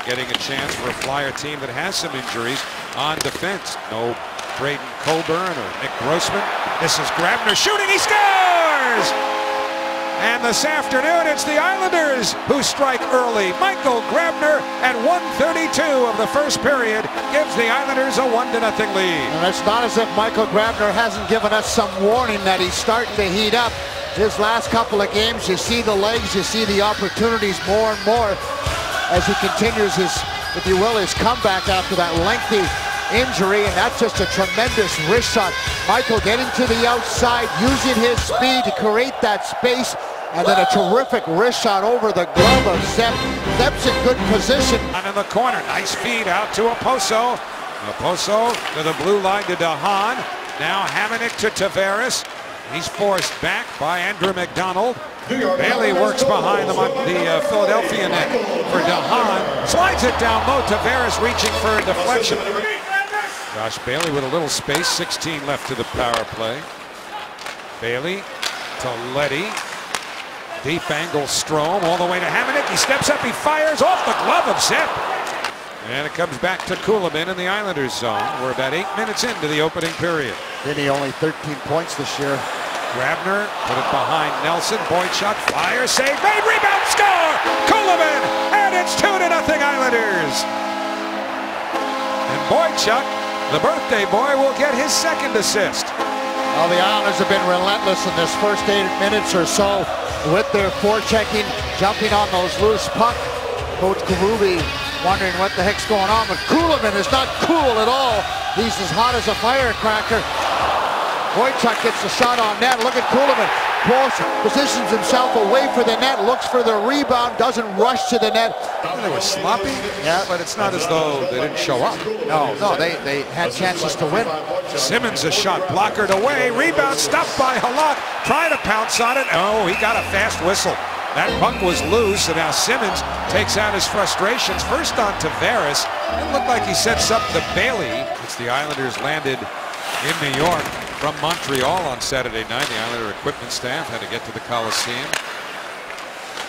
getting a chance for a Flyer team that has some injuries on defense. No Braden Coburn or Nick Grossman. This is Grabner shooting. He scores! And this afternoon, it's the Islanders who strike early. Michael Grabner at 1:32 of the first period gives the Islanders a 1-0 lead. And it's not as if Michael Grabner hasn't given us some warning that he's starting to heat up. His last couple of games, you see the legs, you see the opportunities more and more as he continues his, if you will, his comeback after that lengthy injury, and that's just a tremendous wrist shot. Michael getting to the outside, using his speed to create that space, and then a terrific wrist shot over the glove of Zep. Zep's in good position. And in the corner, nice feed out to Oposo. Oposo to the blue line to DeHaan. Now Hamonic to Tavares. He's forced back by Andrew McDonald. Bailey works behind the Philadelphia net for DeHaan. Slides it down low. Tavares reaching for a deflection. Josh Bailey with a little space. 16 left to the power play. Bailey to Leddy. Deep angle Strome all the way to Hamonic. He steps up. He fires off the glove of Zep. And it comes back to Kulemin in the Islanders zone. We're about 8 minutes into the opening period. Vinny only 13 points this year. Grabner put it behind Nelson. Boychuk fire, save, made, rebound, score! Kulemin, and it's 2-0 Islanders. And Boychuk, the birthday boy, will get his second assist. Well, the Islanders have been relentless in this first 8 minutes or so with their forechecking, jumping on those loose pucks. Coach Karubi wondering what the heck's going on, but Kulemin is not cool at all. He's as hot as a firecracker. Boychuk gets the shot on net. Look at Kulemin. Positions himself away for the net, looks for the rebound, doesn't rush to the net. They were sloppy, yeah, but it's not as though they didn't show up. No, they had chances to win. Simmons a shot blockered away. Rebound stopped by Halak. Try to pounce on it. Oh, he got a fast whistle. That puck was loose, and now Simmons takes out his frustrations. First on Tavares. It looked like he sets up the Bailey. It's the Islanders landed in New York from Montreal on Saturday night. The Islander equipment staff had to get to the Coliseum.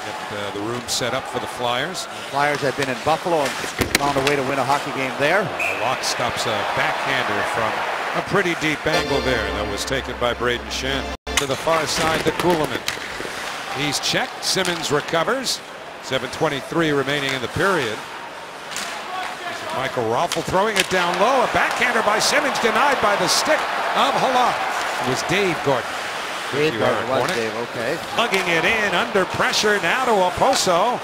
Get the room set up for the Flyers. The Flyers have been in Buffalo and found a way to win a hockey game there. Locke stops a backhander from a pretty deep angle there. That was taken by Braden Shen. To the far side to Kulemin. He's checked. Simmons recovers. 7:23 remaining in the period. Michael Raffl throwing it down low. A backhander by Simmons denied by the stick of Halak. It was Dave Gordon. Dave Gordon was Dave, okay. Hugging it in under pressure now to Oposo.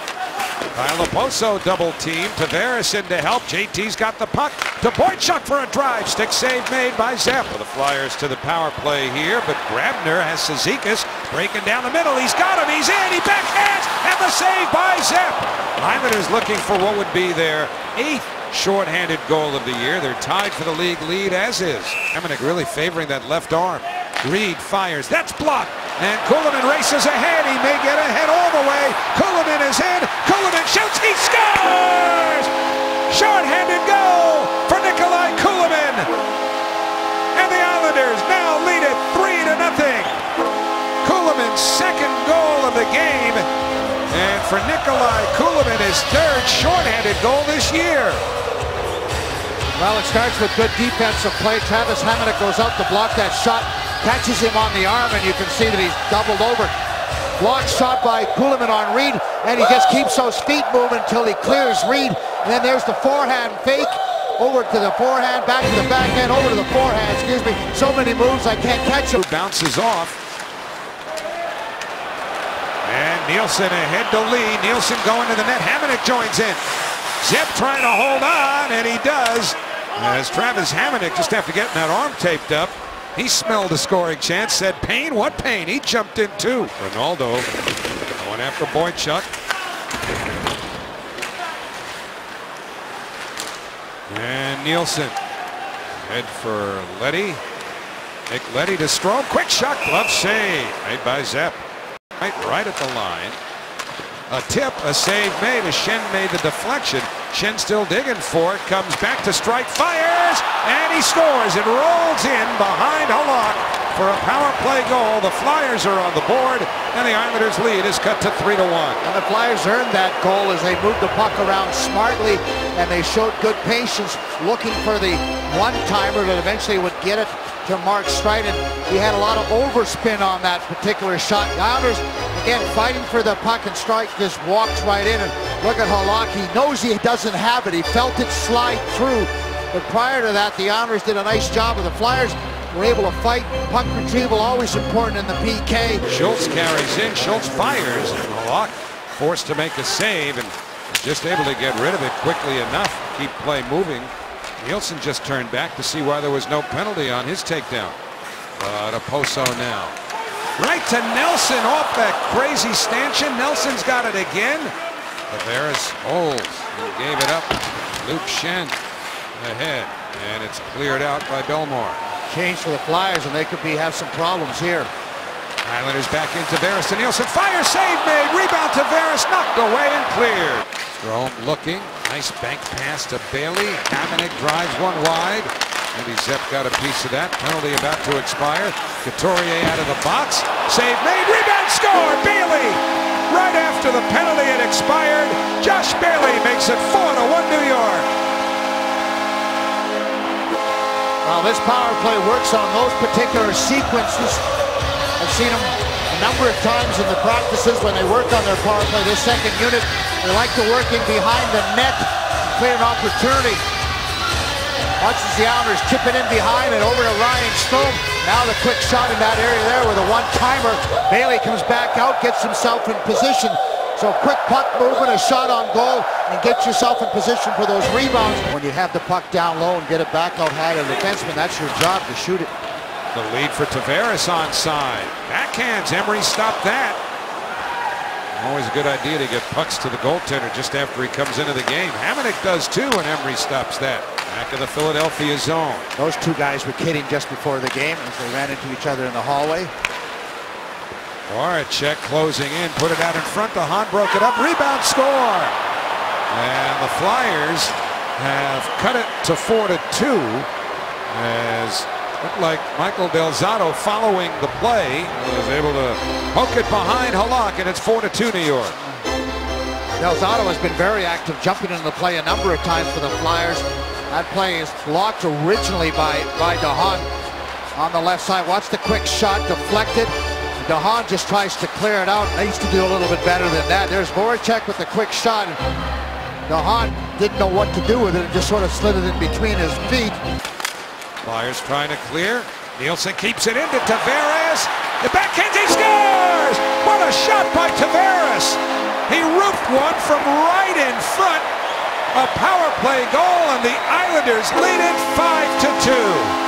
Kyle Oposo double team. Tavares in to help. JT's got the puck to Boychuk for a drive. Stick save made by Zep. The Flyers to the power play here, but Grabner has Cizikas breaking down the middle. He's got him. He's in. He backhands. And the save by Zep. Islanders looking for what would be their 8th shorthanded goal of the year. They're tied for the league lead as is. Hamonic really favoring that left arm. Reed fires. That's blocked. And Kulemin races ahead. He may get ahead all the way. Kulemin is in. Kulemin shoots. He scores! Short-handed goal for Nikolai Kulemin. And the Islanders now lead it 3-0. Kulemin's second goal of the game. And for Nikolai Kulemin, his 3rd short-handed goal this year. Well, it starts with good defensive play. Travis Hamonic goes out to block that shot, catches him on the arm, and you can see that he's doubled over. Blocked shot by Kulemin on Reed, and he just keeps those feet moving until he clears Reed. And then there's the forehand fake, over to the forehand, back to the backhand, over to the forehand, excuse me. So many moves, I can't catch him. Bounces off. And Nielsen ahead to Lee. Nielsen going to the net. Hamonic joins in. Zep trying to hold on, and he does. As Travis Hamonic, just after getting that arm taped up, he smelled a scoring chance, said, pain? What pain? He jumped in too. Ronaldo going after Boychuk. And Nielsen. Head for Leddy. Nick Leddy to Strome. Quick shot, glove save made by Zep. Right at the line. A tip, a save made as Shen made the deflection. Shen still digging for it, comes back to strike, fires, and he scores. It rolls in behind Halak. for a power play goal. The Flyers are on the board, and the Islanders' lead is cut to 3-1. And the Flyers earned that goal as they moved the puck around smartly, and they showed good patience looking for the one-timer that eventually would get it to Mark Stryden. He had a lot of overspin on that particular shot. The Islanders, again, fighting for the puck, and Strike just walks right in. And look at Halak. He knows he doesn't have it. He felt it slide through. But prior to that, the Islanders did a nice job. Of the Flyers were able to fight. Puck retrieval always important in the PK. Schultz carries in. Schultz fires. And Halak forced to make a save and just able to get rid of it quickly enough. Keep play moving. Nielsen just turned back to see why there was no penalty on his takedown. To Poso now. Right to Nelson off that crazy stanchion. Nelson's got it again. Tavares holds and gave it up. Luke Schenn ahead, and it's cleared out by Bellemare. Change for the Flyers, and they could have some problems here. Islanders back in Tavares to Nielsen. Fire, save made. Rebound Tavares, knocked away and cleared. Strome looking. Nice bank pass to Bailey. Hamonic drives one wide. Andy Zepp got a piece of that. Penalty about to expire. Couturier out of the box. Save made. Rebound score. Bailey. Right after the penalty had expired, Josh Bailey makes it 4-1 New York. Well, this power play works on those particular sequences. I've seen them a number of times in the practices when they work on their power play. This second unit, they like to work in behind the net and create an opportunity. Watches the Islanders chip it in behind and over to Ryan Strome. Now the quick shot in that area there with a one-timer. Bailey comes back out, gets himself in position. So quick puck movement, a shot on goal, and get yourself in position for those rebounds. When you have the puck down low and get it back out high to the defenseman, that's your job, to shoot it. The lead for Tavares onside. Backhands, Emery stopped that. Always a good idea to get pucks to the goaltender just after he comes into the game. Hamonic does too, and Emery stops that. Back of the Philadelphia zone. Those two guys were kidding just before the game as they ran into each other in the hallway. Voracek closing in, put it out in front. The Hahn broke it up, rebound, score. And the Flyers have cut it to 4-2 as looked like Michael Del Zotto, following the play, was able to poke it behind Halak, and it's 4-2 New York. Del Zotto has been very active, jumping into the play a number of times for the Flyers. That play is blocked originally by DeHaan on the left side. Watch the quick shot deflected. DeHaan just tries to clear it out. Needs to do a little bit better than that. There's Voracek with the quick shot. DeHaan didn't know what to do with it and just sort of slid it in between his feet. Flyers trying to clear. Nielsen keeps it into Tavares. The backhand, he scores! What a shot by Tavares! He roofed one from right in front. A power play goal, and the Islanders lead it 5-2.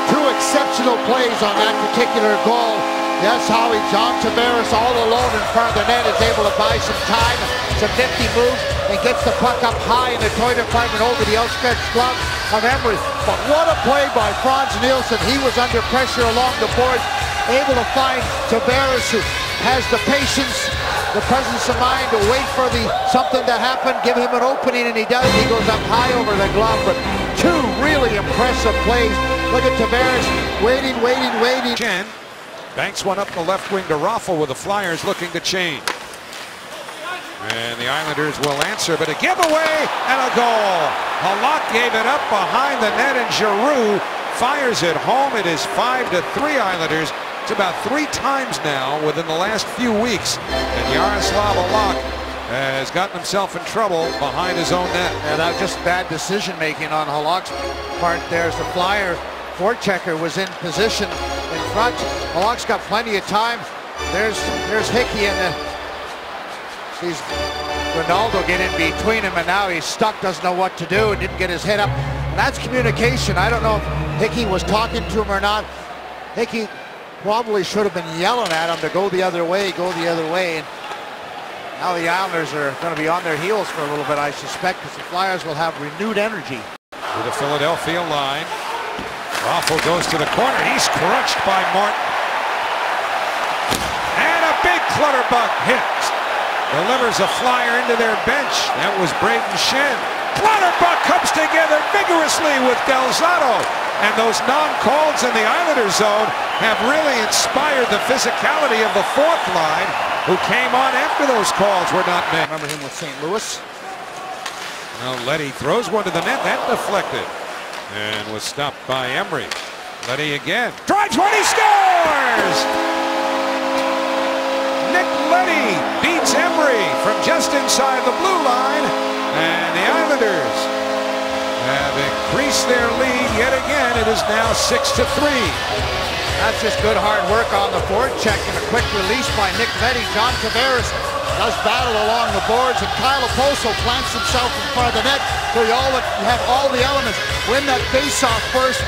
Two exceptional plays on that particular goal. That's how John Tavares, all alone in front of the net, is able to buy some time, some nifty moves, and gets the puck up high in the toy department over the outstretched glove of Emery. But what a play by Frans Nielsen. He was under pressure along the boards, able to find Tavares, who has the patience, the presence of mind to wait for something to happen, give him an opening, and he does. He goes up high over the glove. But two really impressive plays. Look at Tavares waiting. Chen banks one up the left wing to Raffl, with the Flyers looking to change. And the Islanders will answer, but a giveaway and a goal. Halak gave it up behind the net, and Giroux fires it home. It is 5-3 Islanders. It's about 3 times now within the last few weeks. And Yaroslav Halak has gotten himself in trouble behind his own net. And that was just bad decision making on Halak's part. There's the Flyer forechecker was in position in front. Halak's got plenty of time. There's Hickey, and sees Ronaldo get in between him, and now he's stuck, doesn't know what to do, and didn't get his head up. And that's communication. I don't know if Hickey was talking to him or not. Hickey probably should have been yelling at him to go the other way. And now the Islanders are going to be on their heels for a little bit, I suspect, because the Flyers will have renewed energy. To the Philadelphia line. Raffl goes to the corner. He's crushed by Martin. And a big Clutterbuck hit. Delivers a Flyer into their bench. That was Brayden Schenn. Clutterbuck comes together vigorously with Del Zotto. And those non-calls in the Islanders zone have really inspired the physicality of the fourth line, who came on after those calls were not made. Remember him with St. Louis? Now Leddy throws one to the net. That deflected and was stopped by Emery. Leddy again. Drives one, he scores! Nick Leddy beats Emery from just inside the blue line, and the Islanders have increased their lead yet again. It is now 6-3. That's just good hard work on the forecheck and a quick release by Nick Leddy. John Tavares does battle along the boards, and Kyle Okposo plants himself in front of the net. So you have all the elements. Win that face-off first.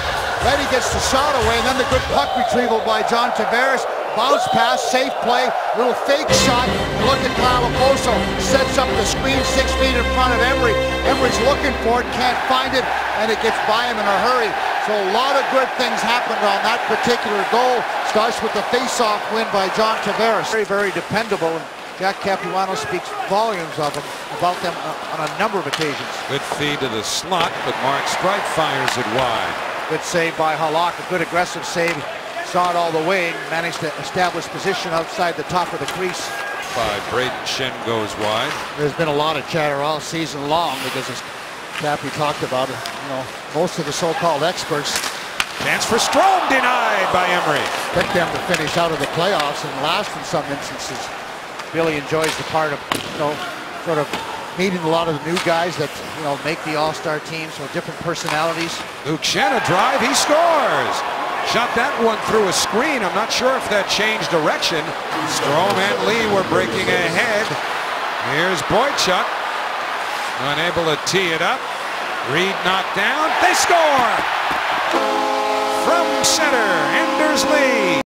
Leddy gets the shot away, and then the good puck retrieval by John Tavares. Bounce pass, safe play, little fake shot. And look at Kyle Okposo. Sets up the screen 6 feet in front of Emery. Emery's looking for it, can't find it, and it gets by him in a hurry. So a lot of good things happened on that particular goal. Starts with the face-off win by John Tavares. Very, very dependable. And Jack Capuano speaks volumes of him, about them on a number of occasions. Good feed to the slot, but Mark Streit fires it wide. Good save by Halak, a good aggressive save. Saw it all the way and managed to establish position outside the top of the crease. By Braden Shen goes wide. There's been a lot of chatter all season long because, as Cappy talked about it, most of the so-called experts. Chance for Strome, denied by Emery. Picked them to finish out of the playoffs and last in some instances. Really enjoys the part of, sort of meeting a lot of the new guys that, make the all-star team, so different personalities. Luke Shen, a drive, he scores. Shot that one through a screen. I'm not sure if that changed direction. Strome and Lee were breaking ahead. Here's Boychuk, unable to tee it up. Reed knocked down. They score! From center, Anders Lee.